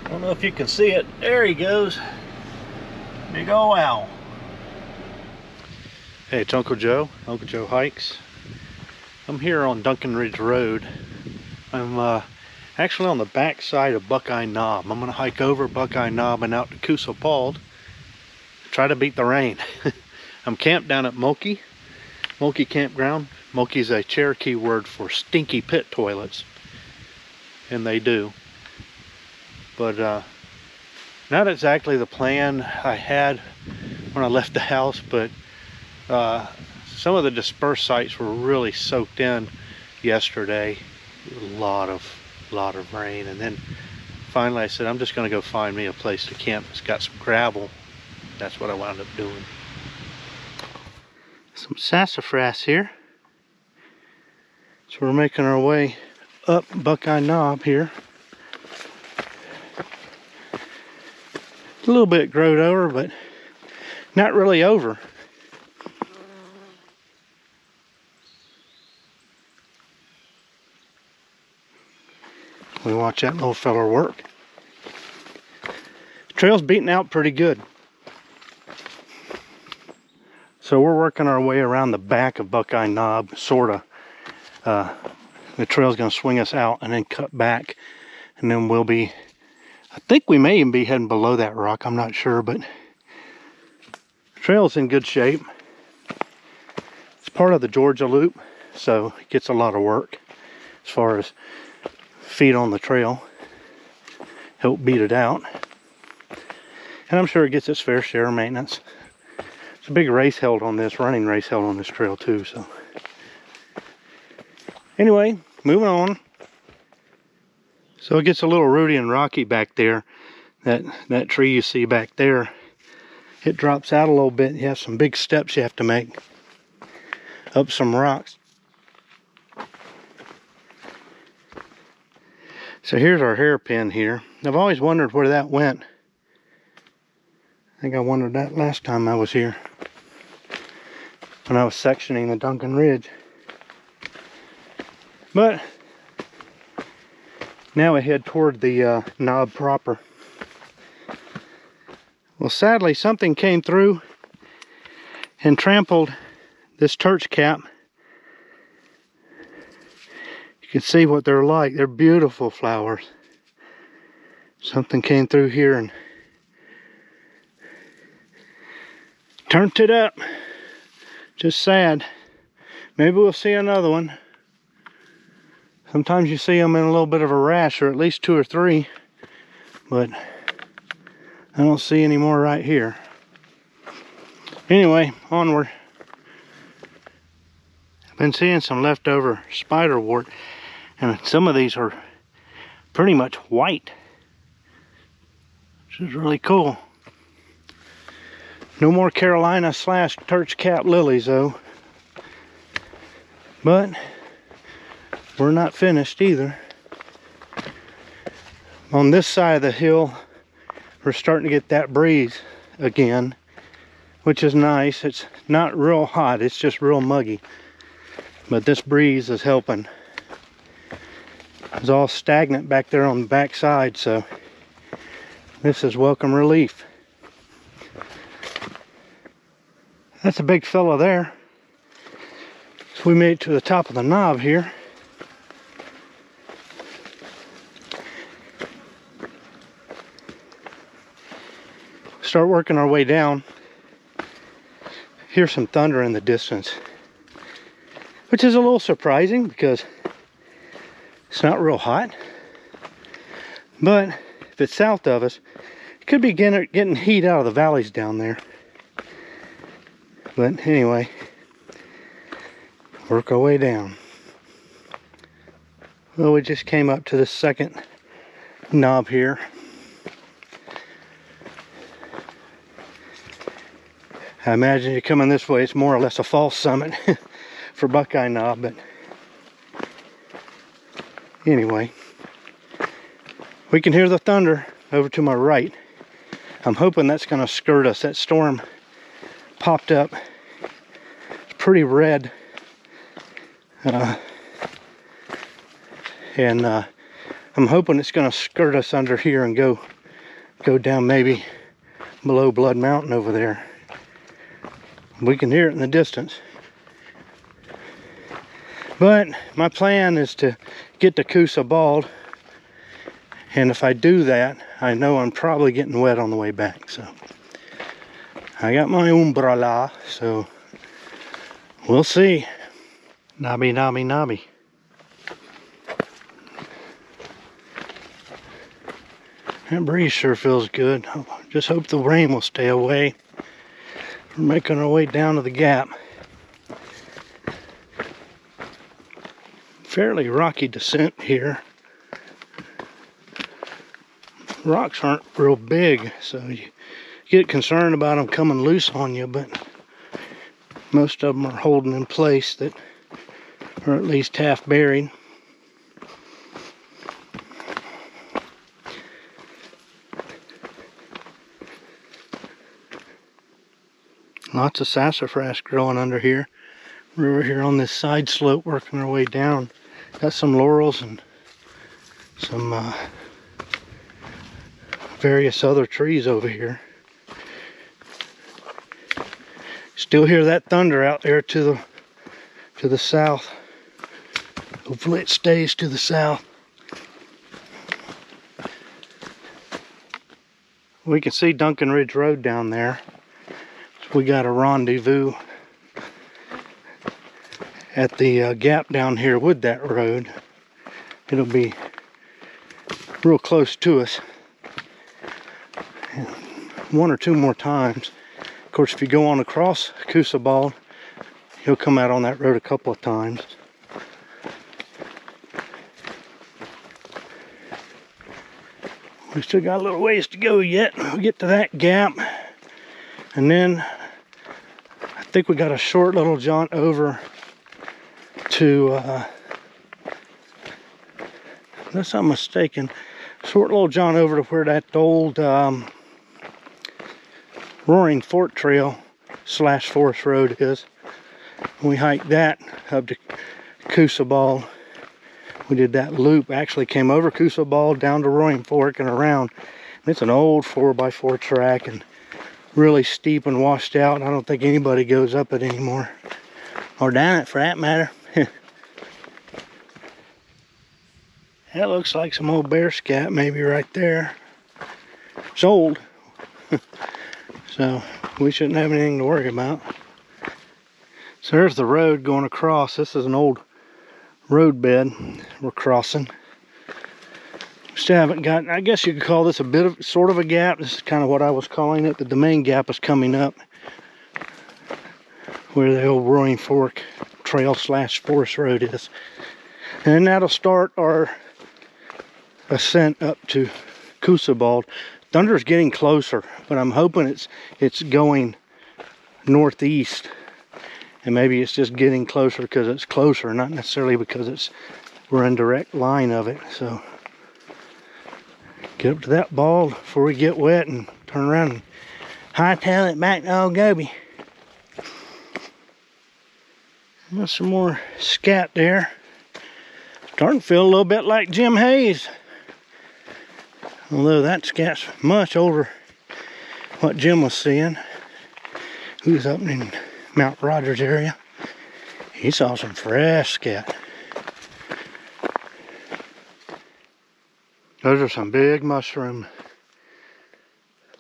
I don't know if you can see it. There he goes. Big ol' owl. Hey, it's Uncle Joe Hikes. I'm here on Duncan Ridge Road. I'm actually on the back side of Buckeye Knob. I'm gonna hike over Buckeye Knob and out to Coosa Bald. Try to beat the rain. I'm camped down at Mulky Campground. Mulky is a Cherokee word for stinky pit toilets. And they do. But not exactly the plan I had when I left the house, but some of the dispersed sites were really soaked in yesterday. A lot of rain, and then finally I said I'm just going to go find me a place to camp that's got some gravel. That's what I wound up doing. Some sassafras here. So we're making our way up Buckeye Knob here. A little bit growed over, but not really over. We watch that little feller work. The trail's beaten out pretty good. So we're working our way around the back of Buckeye Knob, sorta. The trail's gonna swing us out and then cut back, and then we'll be, I think we may even be heading below that rock, I'm not sure, but the trail's in good shape. It's part of the Georgia Loop, so it gets a lot of work as far as feet on the trail. Help beat it out. And I'm sure it gets its fair share of maintenance. There's a big race held on this, running race held on this trail too, so. Anyway, moving on. So it gets a little rooty and rocky back there. That tree you see back there, it drops out a little bit. You have some big steps you have to make up some rocks. So here's our hairpin here. I've always wondered where that went. I think I wondered that last time I was here, when I was sectioning the Duncan Ridge. But now we head toward the knob proper. Well, sadly, something came through and trampled this church cap. You can see what they're like. They're beautiful flowers. Something came through here and turned it up. Just sad. Maybe we'll see another one. Sometimes you see them in a little bit of a rash, or at least 2 or 3, but I don't see any more right here. Anyway, onward. I've been seeing some leftover spiderwort, and some of these are pretty much white, which is really cool. No more Carolina / church cap lilies though, but we're not finished either. On this side of the hill, we're starting to get that breeze again, which is nice. It's not real hot, it's just real muggy. But this breeze is helping. It's all stagnant back there on the back side, so this is welcome relief. That's a big fella there. So we made it to the top of the knob here. Start working our way down. Hear some thunder in the distance, which is a little surprising because it's not real hot. But if it's south of us, it could be getting heat out of the valleys down there. But anyway, work our way down. Well, we just came up to the second knob here. I imagine you're coming this way, it's more or less a false summit for Buckeye Knob, but anyway, we can hear the thunder over to my right. I'm hoping that's going to skirt us. That storm popped up. It's pretty red. And I'm hoping it's going to skirt us under here and go go down maybe below Blood Mountain over there. We can hear it in the distance. But my plan is to get to Coosa Bald, and if I do that, I know I'm probably getting wet on the way back. So I got my umbrella, so we'll see. Nobby, nobby, nobby. That breeze sure feels good. Just hope the rain will stay away. We're making our way down to the gap. Fairly rocky descent here. Rocks aren't real big, so you get concerned about them coming loose on you, but most of them are holding in place that are at least half buried. Lots of sassafras growing under here. We're over here on this side slope working our way down. Got some laurels and some various other trees over here. Still hear that thunder out there to the south. Hopefully it stays to the south. We can see Duncan Ridge Road down there. So we got a rendezvous at the gap down here with that road. It'll be real close to us. And one or two more times. Of course, if you go on across Coosa Bald, you'll come out on that road a couple of times. We still got a little ways to go yet. We'll get to that gap, and then I think we got a short little jaunt over to, unless I'm mistaken, short little jaunt over to where that old Roaring Fork Trail / Forest Road is. We hiked that up to Coosa Bald. We did that loop, actually came over Coosa Bald down to Roaring Fork and around. And it's an old 4x4 track and really steep and washed out. I don't think anybody goes up it anymore, or down it for that matter. That looks like some old bear scat maybe right there. It's old, so we shouldn't have anything to worry about. So there's the road going across. This is an old road bed we're crossing. Still haven't gotten, I guess you could call this a bit of sort of a gap. This is kind of what I was calling it, but the main gap is coming up where the old Roaring Fork Trail / Forest Road is. And that'll start our ascent up to Coosa Bald. Thunder's getting closer, but I'm hoping it's going northeast, and maybe it's just getting closer because it's closer, not necessarily because we're in direct line of it. So get up to that bald before we get wet and turn around and hightail it back to Old Gobi. There's some more scat there. Starting to feel a little bit like Jim Hayes. Although that scat's much older what Jim was seeing. Who's up in Mount Rogers area. He saw some fresh scat. Those are some big mushroom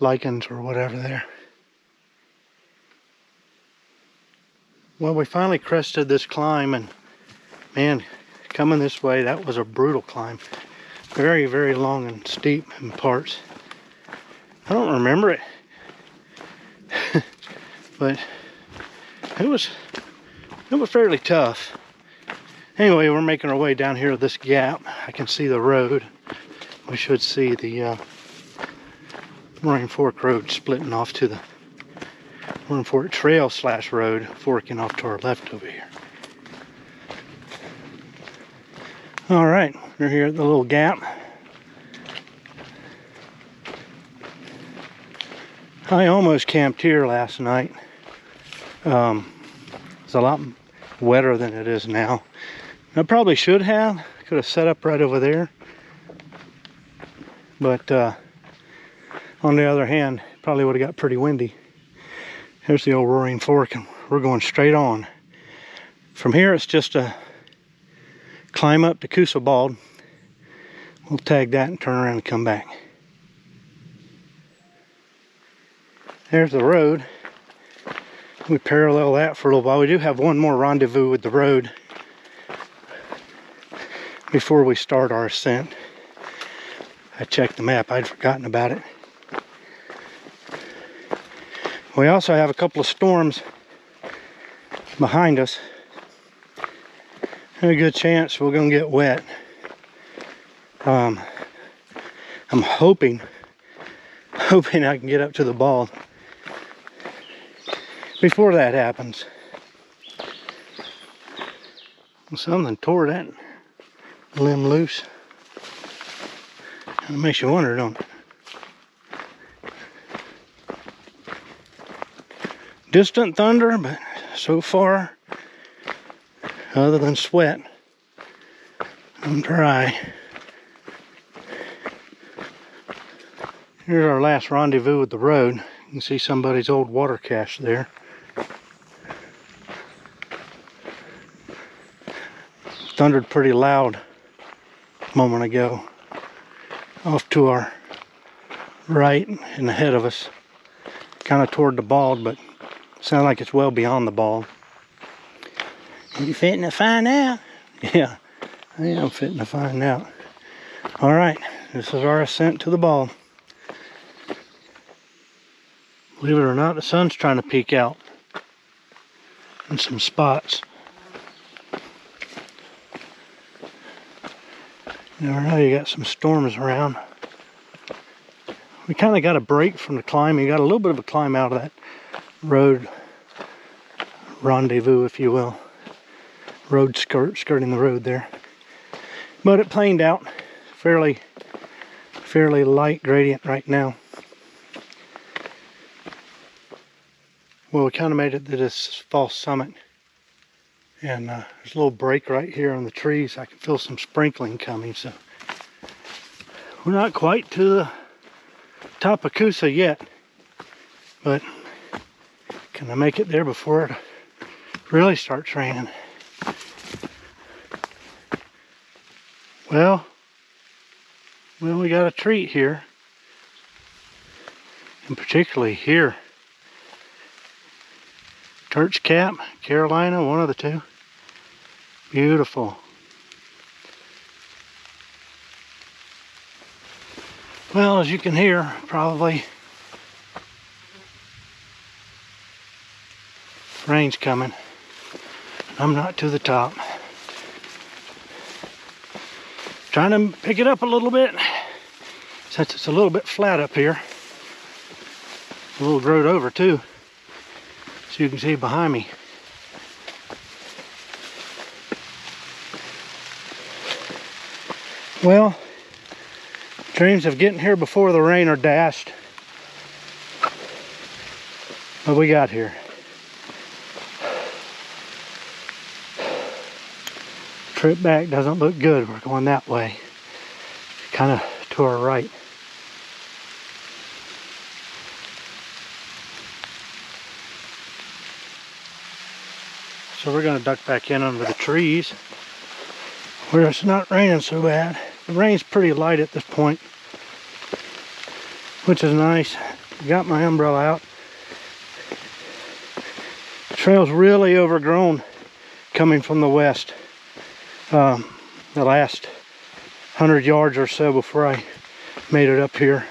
lichens or whatever there. Well, we finally crested this climb, and man, coming this way, that was a brutal climb. Very, very long and steep in parts. I don't remember it, but it was fairly tough. Anyway, we're making our way down here to this gap. I can see the road. We should see the Roaring Fork Road splitting off to the Roaring Fork Trail / road forking off to our left over here. All right, we're here at the little gap. I almost camped here last night. It's a lot wetter than it is now. I probably should have. Could have set up right over there. But On the other hand, probably would have got pretty windy. Here's the old Roaring Fork, and we're going straight on. From here, it's just a climb up to Coosa Bald. We'll tag that and turn around and come back. There's the road. We parallel that for a little while. We do have one more rendezvous with the road before we start our ascent. I checked the map, I'd forgotten about it. We also have a couple of storms behind us. And a good chance we're gonna get wet. I'm hoping I can get up to the Bald before that happens. Something tore that limb loose. It makes you wonder, don't it? Distant thunder, but so far, other than sweat, I'm dry. Here's our last rendezvous with the road. You can see somebody's old water cache there. Thundered pretty loud a moment ago. Off to our right and ahead of us. Kind of toward the Bald, but sounds like it's well beyond the Bald. You fitting to find out? Yeah, I am fitting to find out. Alright, this is our ascent to the Bald. Believe it or not, the sun's trying to peek out in some spots. You never know, you got some storms around. We kind of got a break from the climb. You got a little bit of a climb out of that road rendezvous, if you will. Road skirting the road there. But it planed out. Fairly light gradient right now. Well, we kind of made it to this false summit. And there's a little break right here on the trees. I can feel some sprinkling coming, so we're not quite to the top of Coosa yet, but can I make it there before it really starts raining? Well, we got a treat here, and particularly here. Church Cap, Carolina, one of the two. Beautiful. Well, as you can hear, probably rain's coming. I'm not to the top. Trying to pick it up a little bit since it's a little bit flat up here. A little growed over too. So you can see behind me. Well, dreams of getting here before the rain are dashed. But we got here. Trip back doesn't look good. We're going that way. Kind of to our right. So we're going to duck back in under the trees where it's not raining so bad. The rain's pretty light at this point, which is nice. Got my umbrella out. The trail's really overgrown coming from the west. The last 100 yards or so before I made it up here.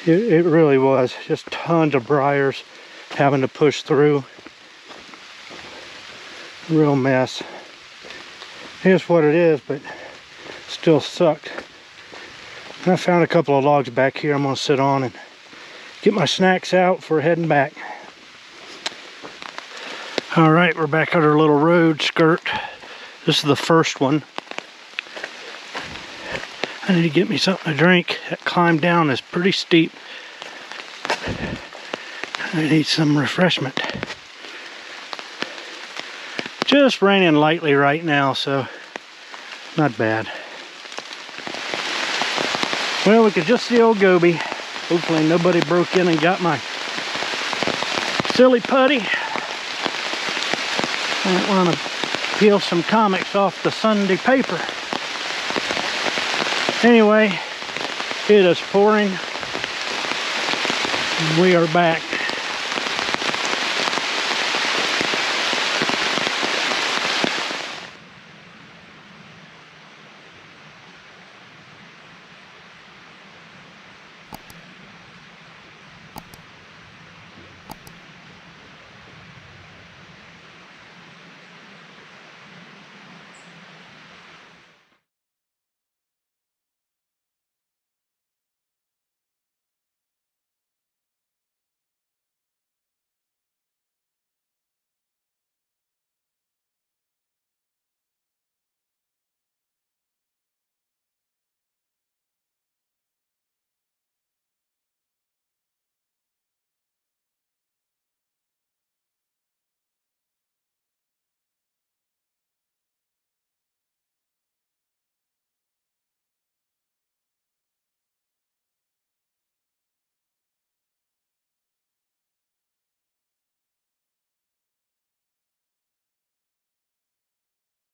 It really was just tons of briars having to push through. Real mess. Here's what it is, but still sucked. And I found a couple of logs back here I'm going to sit on and get my snacks out for heading back. Alright, we're back at our little road skirt. This is the first one. I need to get me something to drink. That climb down is pretty steep. I need some refreshment. Just raining lightly right now, so not bad. Well, we could just see old Goby. Hopefully nobody broke in and got my silly putty. I want to peel some comics off the Sunday paper. Anyway, it is pouring. And we are back.